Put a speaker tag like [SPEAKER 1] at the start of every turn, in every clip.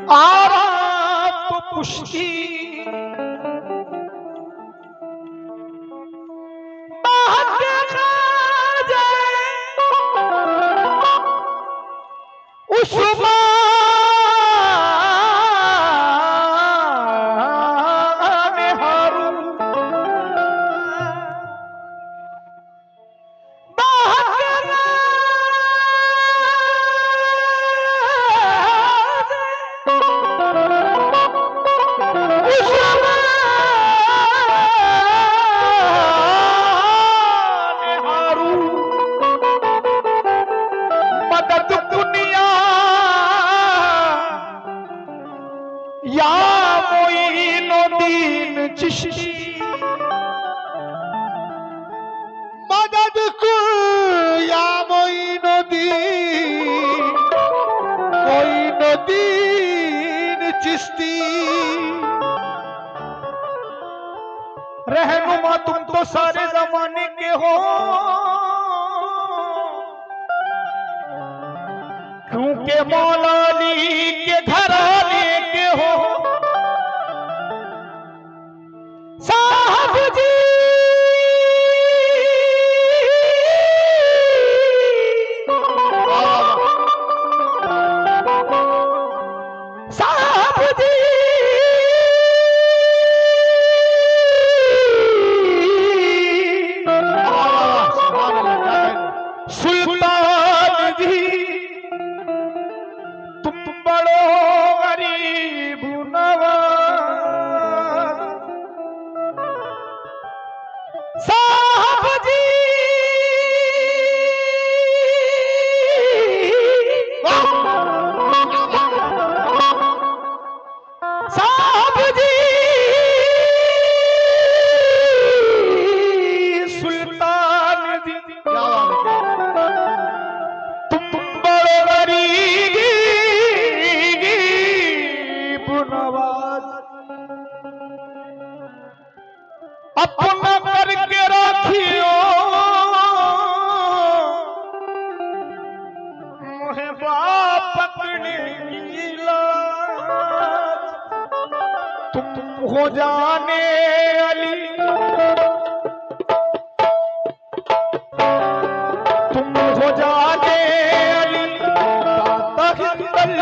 [SPEAKER 1] Arap पुष्टि उस्मान हारून मदद दुनिया या मोइनुद्दीन चिश्ती मदद को या मोइनुद्दीन चिश्ती। रहनुमा तुम तो सारे जमाने के हो, क्योंकि मौला अली के घराने के हो। साहब जी साहब जी सुल्तान जी तुम बड़ो गरीब नवाज। साहब जी साहब जी सुल्तान जी तुम बड़ो गरीब नवाज। अपना करके रखियो मोहे बाप पकड़ने की लाज। तुम हो जाने अली तुम हो जाने अली दाता हिंदल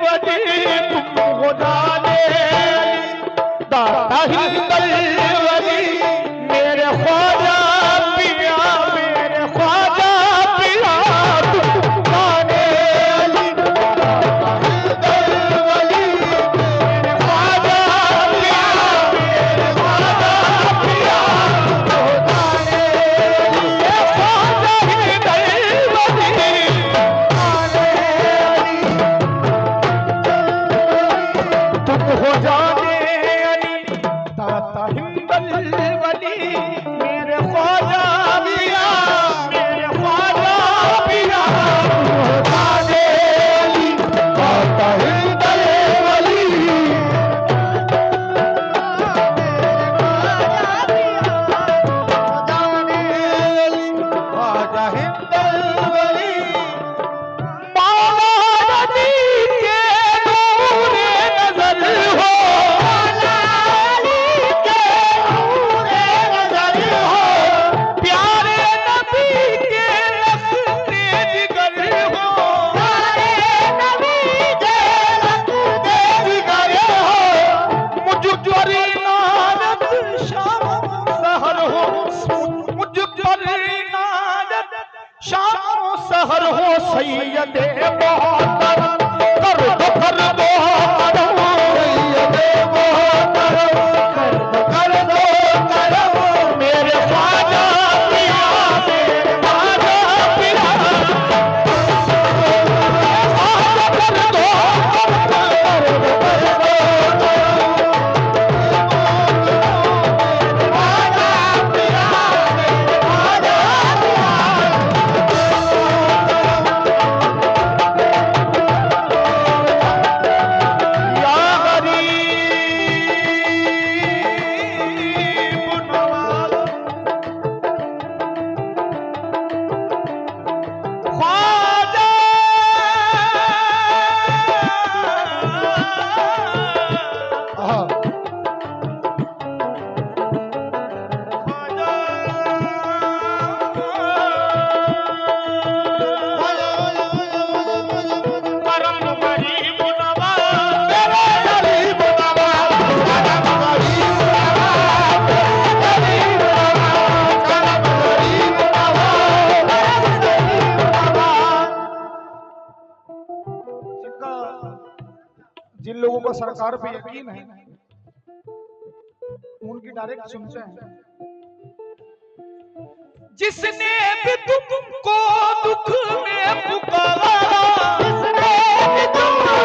[SPEAKER 1] वली। तुम हो जाने अली दाता हिंदल वली। मेरे ख्वाजा पिया मेरे ख्वाजा पिया तुम जाने अली दाता हिंदल वली। मेरे ख्वाजा पिया मेरे ख्वाजा पिया तुम जाने अली ख्वाजा हिंदल वली। जाने अली तुम हो जाने अली दाता हिंदल वली। मेरे ख्वाजा पिया मेरे ख्वाजा पिया तुम हो जाने अली दाता हिंदल वली। ख्वाजा हिंदल वली। मौला नबी के नूरे नजर हो, मौला अली के नूरे नजर हो। प्यारे नबी के रखते जिगर हो, प्यारे नबी के रखते जिगर हो। मुझ पर इनायत शाम सहर हो, मुझ पर इनायत शाम सहर हो। सैयदे मोहतरम कर दो सैयदे मोहतरम कर दो मेरे ख्वाजा पिया मेरे ख्वाजा पिया ख्वाजा कर दो या गरीब
[SPEAKER 2] जिन लोगों को सरकार पे यकीन है उनकी डायरेक्ट सुनते हैं।
[SPEAKER 1] जिसने भी तुमको दुख में पुकारा, जिसने भी तुमको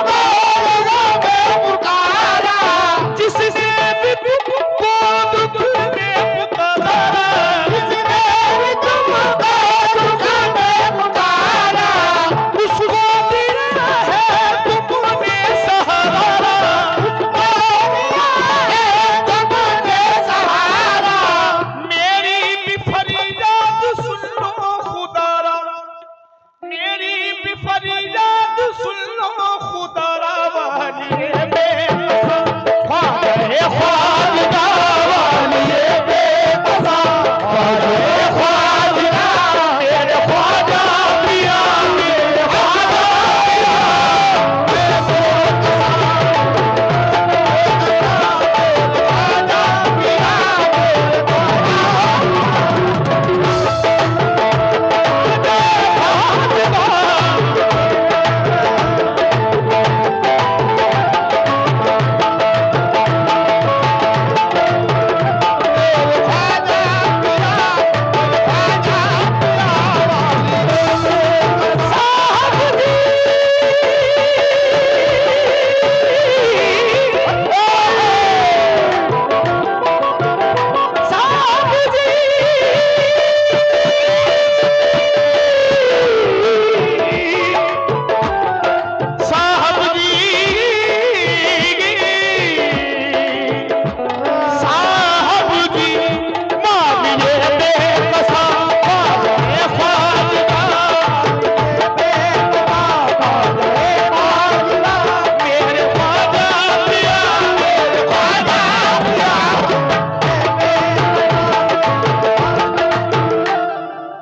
[SPEAKER 1] दुख में पुकारा, जिसने भी तुमको दुख में पुकारा, जिसने भी तुमको दुख में पुकारा, उसको दिया है तुमने सहारा, उसको दिया है तुमने सहारा। मेरी भी फरियाद सुन लो खुदारा, मेरी भी फरियाद सुन लो खुदारा, वालिए बेकसा ख्वाजा ख्वाजा, वालिए बेकसा ख्वाजा ख्वाजा, मेरे ख्वाजा पिया, मेरे ख्वाजा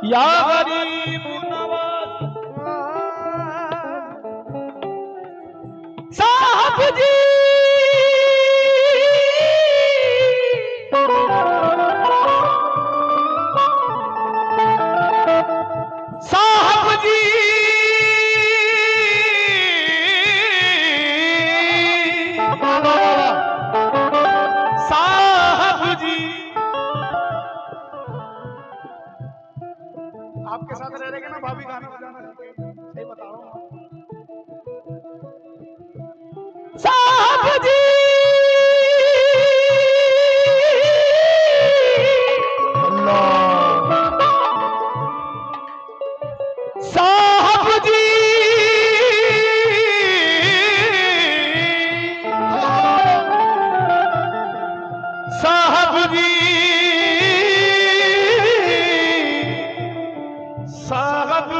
[SPEAKER 1] या गरीब नवाज साहब जी, साहब जी, साहब जी,
[SPEAKER 2] आपके साथ रह रहे ना भाभी गाना बजाना सही बता रहा हूँ।
[SPEAKER 1] साहब जी, साहब जी, साहब जी, साहब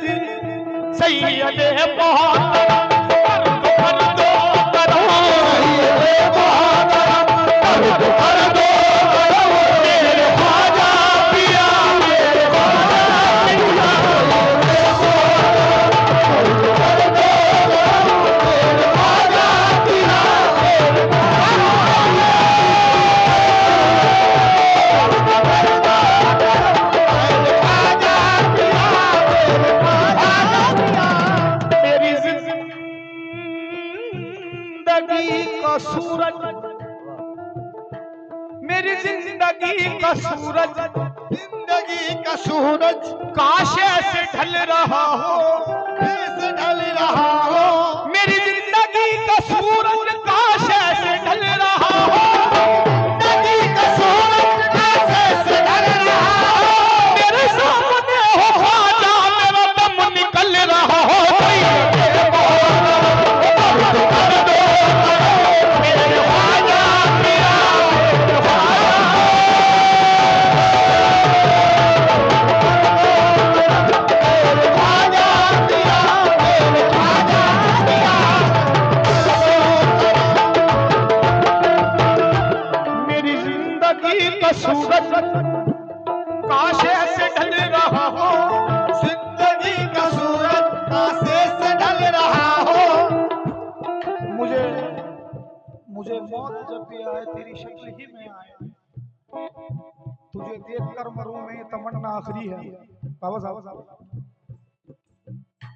[SPEAKER 1] जी, सैयद बहुत कर दो करो, सैयद बहुत कर दो करो, मेरे ख्वाजा पिया, मेरे ख्वाजा पिया, मेरे ख्वाजा पिया, मेरी जिंदगी का सूरज, मेरी जिंदगी का सूरज, जिंदगी का सूरज काश ऐसे ढल रहा हो, ऐसे ढल रहा हो, मेरी जिंदगी का सूरज काश ऐसे ढल रहा हो, जिंदगी का सूरज काश ऐसे ढल रहा हो, मेरे सामने हो ख्वाजा, मेरा दम निकल रहा हो, मेरे ख्वाजा पिया, मेरे ख्वाजा का सूरज काश ऐसे ढल रहा हो, जिंदगी का सूरज काश ऐसे ढल रहा हो,
[SPEAKER 2] मुझे मौत जब भी आए तेरी शक्ल ही में आए, तुझे देखकर मरूं मैं, तमन्ना आखिरी है। बाबा साहब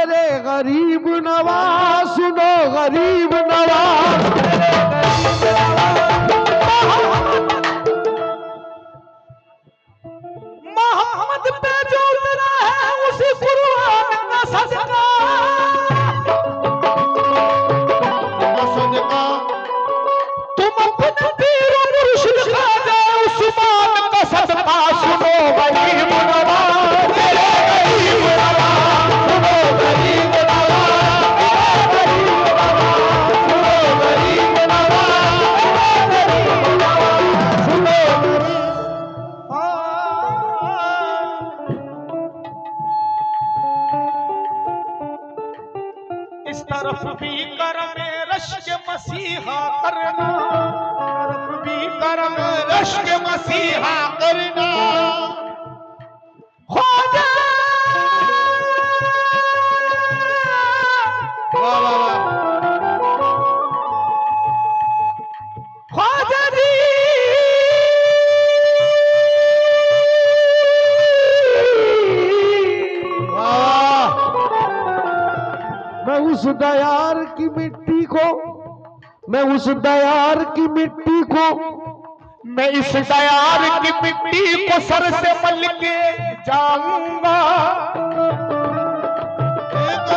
[SPEAKER 3] मेरे गरीब नवाज, सुनो गरीब नवाज,
[SPEAKER 1] मोहम्मद पे जो उतरा है उसी कुरान का सदका, तुम अपने पीर मुर्शिद ख्वाजा उस्मान का सदका, सुनो गरीब नवाज, मेरे गरीब नवाज, सुनो गरीब नवाज, सुनो गरीब नवाज, सुनो इस तरफ भी करम रश्क मसीहा करना, तरफ भी करम रश्क मसीहा करना, ख्वाजा ख्वाजा जी
[SPEAKER 3] मैं उस दयार की मिट्टी को, मैं उस दयार की मिट्टी को,
[SPEAKER 1] मैं इस दयार की मिट्टी को सर से मल के जाऊंगा,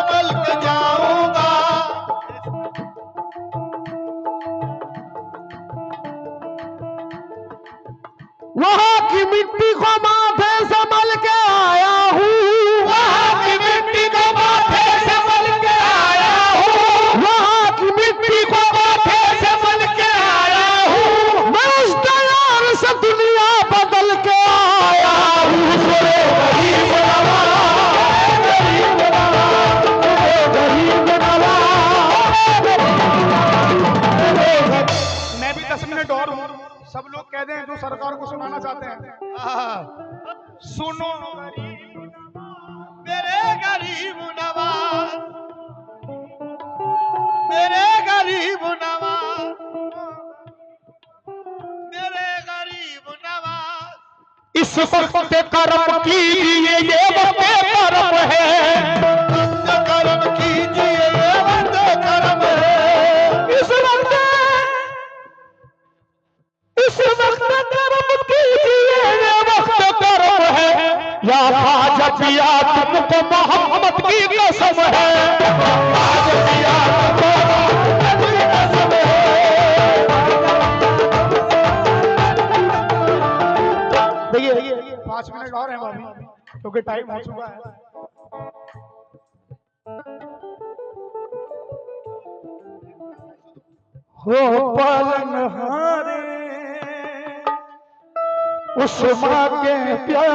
[SPEAKER 1] मल के जाऊंगा,
[SPEAKER 3] वहां की मिट्टी को माथे से मल के आया हूँ,
[SPEAKER 1] वहां की मिट्टी को माथे से मल के आया हूँ,
[SPEAKER 3] वहां की मिट्टी को
[SPEAKER 1] माथे से मल के आया हूँ,
[SPEAKER 3] मैं उस दयार से दुनिया बदल के आया हूँ।
[SPEAKER 1] गरीब नवाज, गरीब नवाज,
[SPEAKER 3] गरीब नवाज,
[SPEAKER 2] मैं भी 10 मिनट और हूँ, सब लोग कह दें जो सरकार को सुनाना चाहते हैं।
[SPEAKER 1] सुनो मेरे गरीब नवाज, मेरे गरीब नवाज, मेरे गरीब नवाज, इस वक्त कर्म कीजिए ये वक्त कर्म है, कर्म कीजिए ये वक्त कर्म है, इस वक्त कर्म कीजिए ये वक्त कर्म है, या ख्वाजा पिया तुमको मोहम्मद की कसम है, ख्वाजा पिया तुमको मोहम्मद की कसम है।
[SPEAKER 2] देखिए 5 मिनट और हैं भाभी, क्योंकि टाइम हो चुका है।
[SPEAKER 3] हो पालनहारे उस माँ के प्यार